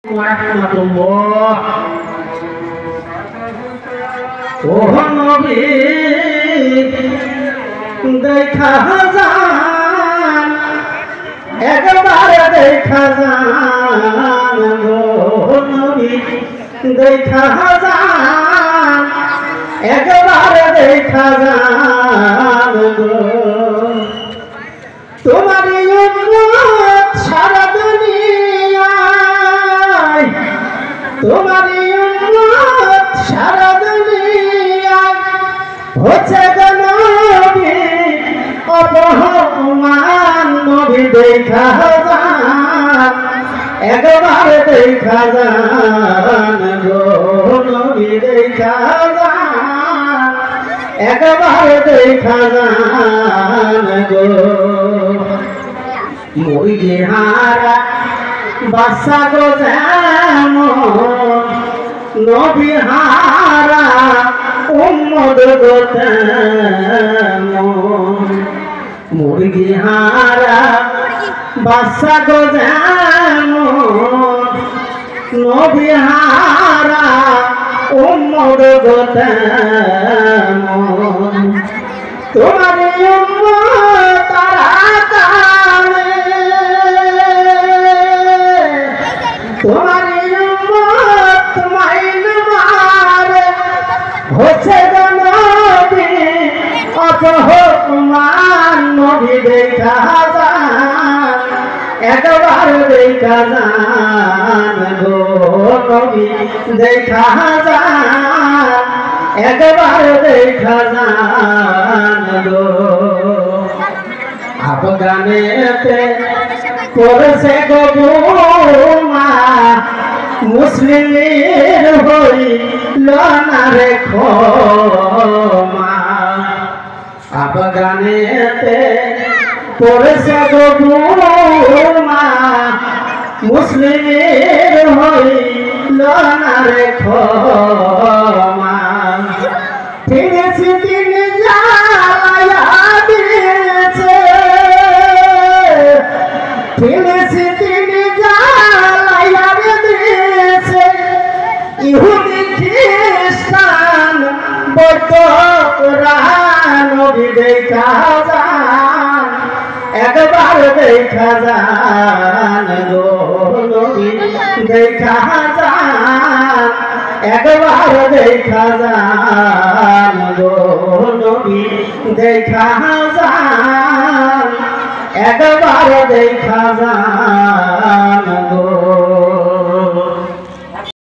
warahmatullah. Oh Nabi দেখা যান একবার দেখা যান গো নবী দেখা যান একবার দেখা যান গো তোমারই উম্মত সারা দুনিয়ায় তোমারই উম্মত সারা দুনিয়ায় হচ্ছে গো নবী অপমান নবী দেখা যান একবার দেখা যান গো নবী দেখা যান একবার দেখা যান গো মুরগি হারা বাচ্চা গো যেমন নবী হারা উম্মত গো তেমন মুরগি হারা বাচ্চা গো যেমন নবী হারা উম্মত গো তেমন তোমার উম্মত তারা কানে তোমার উম্মত মাইল মারে হচ্ছে গো নবী অপমান নবী দেখা যান একবার দেখা যান গো নবী দেখা যান একবার দেখা যান গো আফগানেতে করেছে গো বোমা মুসলিমের হইল না রে ক্ষমা আফগানেতে করেছে গো বোমা মুসলিমের হইল না রে ক্ষমা ফিরেছি তিনি জ্বালায়া দিয়েছে ফিরেছি তিনি জ্বালায়া দিয়েছে ইহুদি খ্রিস্টান বৌদ্ধরা নবী দেখা যান একবার দেখা যান গো নবী দেখা যান একবার দেখা যান গো নবী দেখা যান একবার দেখা যান গো